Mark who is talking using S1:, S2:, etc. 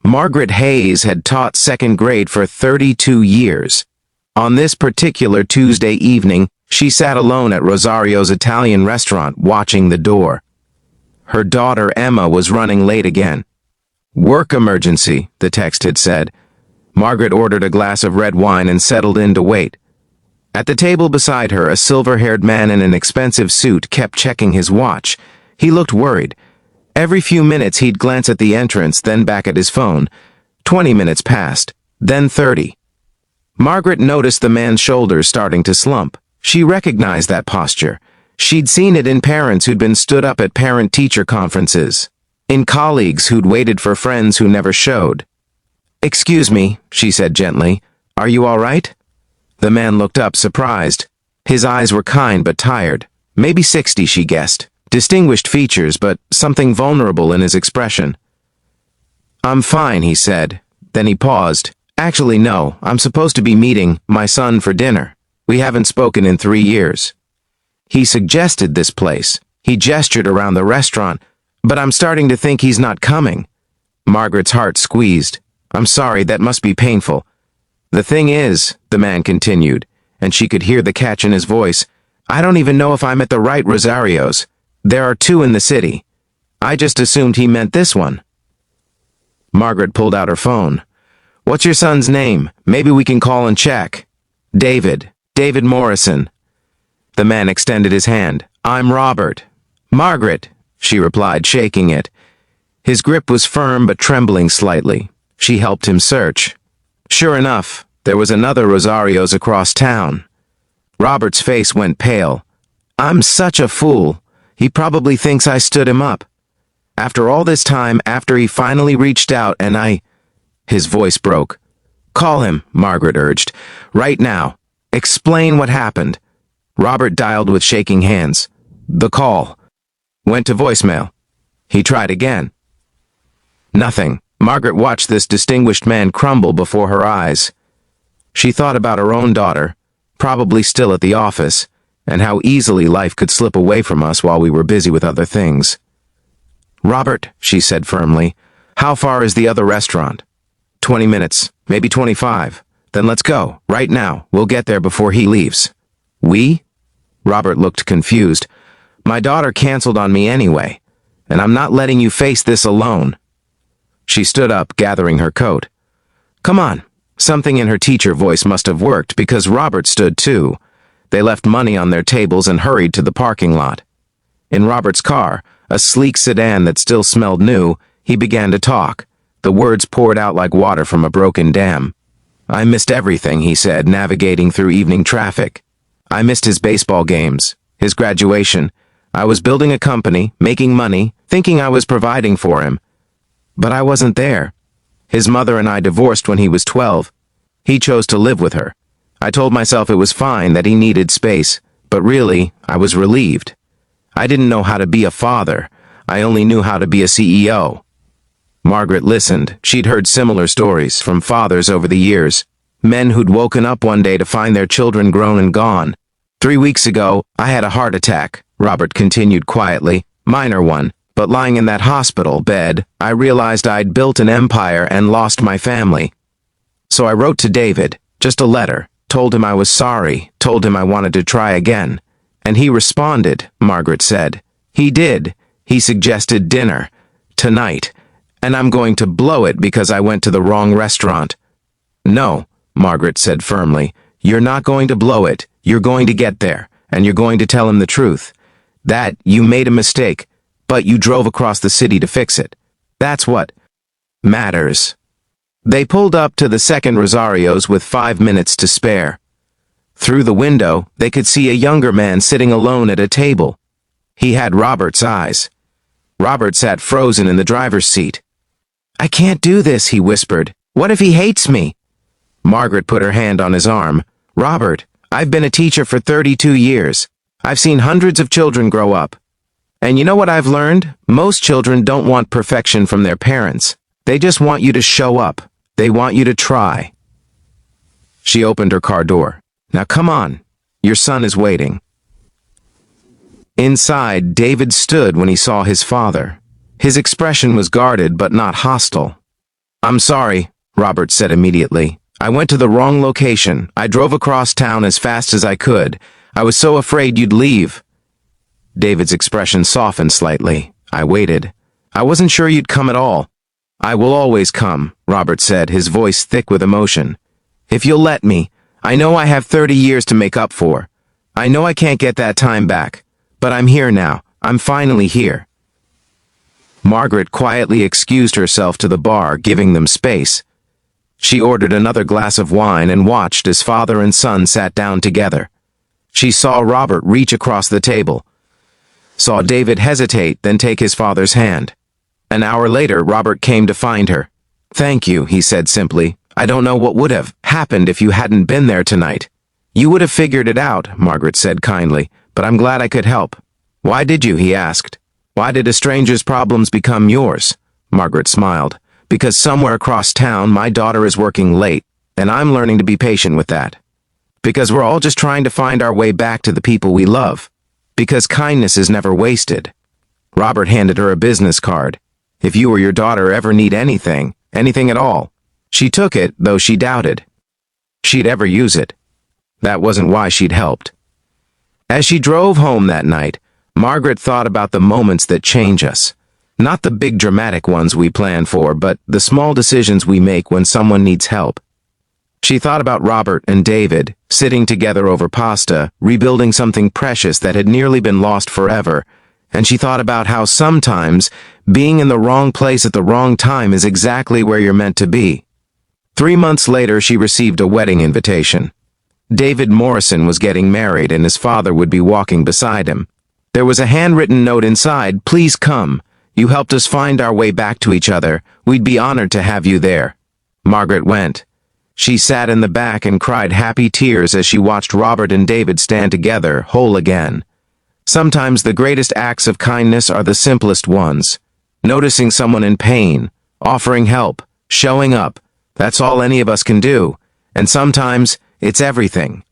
S1: Margaret Hayes had taught second grade for 32 years. On this particular Tuesday evening, she sat alone at Rosario's Italian restaurant watching the door. Her daughter Emma was running late again. "Work emergency," the text had said. Margaret ordered a glass of red wine and settled in to wait. At the table beside her, a silver-haired man in an expensive suit kept checking his watch. He looked worried. Every few minutes he'd glance at the entrance, then back at his phone. 20 minutes passed, then 30. Margaret noticed the man's shoulders starting to slump. She recognized that posture. She'd seen it in parents who'd been stood up at parent-teacher conferences, in colleagues who'd waited for friends who never showed. "Excuse me," she said gently. "Are you all right?" The man looked up, surprised. His eyes were kind but tired. Maybe 60, she guessed. Distinguished features, but something vulnerable in his expression. "I'm fine," he said. Then he paused. "Actually, no, I'm supposed to be meeting my son for dinner. We haven't spoken in 3 years." He suggested this place. He gestured around the restaurant. "But I'm starting to think he's not coming." Margaret's heart squeezed. "I'm sorry, that must be painful." "The thing is," the man continued, and she could hear the catch in his voice, "I don't even know if I'm at the right Rosario's. There are 2 in the city. I just assumed he meant this one." Margaret pulled out her phone. "What's your son's name? Maybe we can call and check." "David. David Morrison." The man extended his hand. "I'm Robert." "Margaret," she replied, shaking it. His grip was firm but trembling slightly. She helped him search. Sure enough, there was another Rosario's across town. Robert's face went pale. "I'm such a fool. He probably thinks I stood him up. After all this time, after he finally reached out and His voice broke. "Call him," Margaret urged. "Right now. Explain what happened." Robert dialed with shaking hands. The call went to voicemail. He tried again. Nothing. Margaret watched this distinguished man crumble before her eyes. She thought about her own daughter, probably still at the office, and how easily life could slip away from us while we were busy with other things. "Robert," she said firmly, "how far is the other restaurant?" 20 minutes, maybe 25. "Then let's go, right now. We'll get there before he leaves." "We?" Robert looked confused. "My daughter canceled on me anyway, and I'm not letting you face this alone." She stood up, gathering her coat. "Come on." Something in her teacher voice must have worked, because Robert stood too. They left money on their tables and hurried to the parking lot. In Robert's car, a sleek sedan that still smelled new, he began to talk. The words poured out like water from a broken dam. "I missed everything," he said, navigating through evening traffic. "I missed his baseball games, his graduation. I was building a company, making money, thinking I was providing for him. But I wasn't there. His mother and I divorced when he was 12. He chose to live with her. I told myself it was fine, that he needed space, but really, I was relieved. I didn't know how to be a father. I only knew how to be a CEO." Margaret listened. She'd heard similar stories from fathers over the years. Men who'd woken up one day to find their children grown and gone. "3 weeks ago, I had a heart attack," Robert continued quietly. "Minor one. But lying in that hospital bed, I realized I'd built an empire and lost my family. So I wrote to David, just a letter, told him I was sorry, told him I wanted to try again. And he responded," Margaret said. "He did. He suggested dinner. Tonight. And I'm going to blow it because I went to the wrong restaurant." "No," Margaret said firmly. "You're not going to blow it. You're going to get there, and you're going to tell him the truth. That you made a mistake, but you drove across the city to fix it. That's what matters." They pulled up to the second Rosario's with 5 minutes to spare. Through the window, they could see a younger man sitting alone at a table. He had Robert's eyes. Robert sat frozen in the driver's seat. "I can't do this," he whispered. "What if he hates me?" Margaret put her hand on his arm. "Robert, I've been a teacher for 32 years. I've seen hundreds of children grow up. And you know what I've learned? Most children don't want perfection from their parents. They just want you to show up. They want you to try." She opened her car door. "Now come on. Your son is waiting." Inside, David stood when he saw his father. His expression was guarded but not hostile. I'm sorry, Robert said immediately. I went to the wrong location. I drove across town as fast as I could. I was so afraid you'd leave. David's expression softened slightly. I waited. I wasn't sure you'd come at all. I will always come, Robert said, his voice thick with emotion. If you'll let me, I know I have 30 years to make up for. I know I can't get that time back, but I'm here now. I'm finally here. Margaret quietly excused herself to the bar, giving them space. She ordered another glass of wine and watched as father and son sat down together. She saw Robert reach across the table, saw David hesitate, then take his father's hand. An hour later, Robert came to find her. Thank you, he said simply. I don't know what would have happened if you hadn't been there tonight. You would have figured it out, Margaret said kindly, but I'm glad I could help. Why did you, he asked. Why did a stranger's problems become yours? Margaret smiled. Because somewhere across town my daughter is working late, and I'm learning to be patient with that. Because we're all just trying to find our way back to the people we love. Because kindness is never wasted. Robert handed her a business card. If you or your daughter ever need anything at all. She took it, though she doubted she'd ever use it. That wasn't why she'd helped. As she drove home that night, Margaret thought about the moments that change us. Not the big dramatic ones we plan for, but the small decisions we make when someone needs help. She thought about Robert and David, sitting together over pasta, rebuilding something precious that had nearly been lost forever, and she thought about how sometimes being in the wrong place at the wrong time is exactly where you're meant to be. 3 months later, she received a wedding invitation. David Morrison was getting married, and his father would be walking beside him. There was a handwritten note inside, "Please come. You helped us find our way back to each other. We'd be honored to have you there." Margaret went. She sat in the back and cried happy tears as she watched Robert and David stand together, whole again. Sometimes the greatest acts of kindness are the simplest ones. Noticing someone in pain, offering help, showing up. That's all any of us can do. And sometimes it's everything.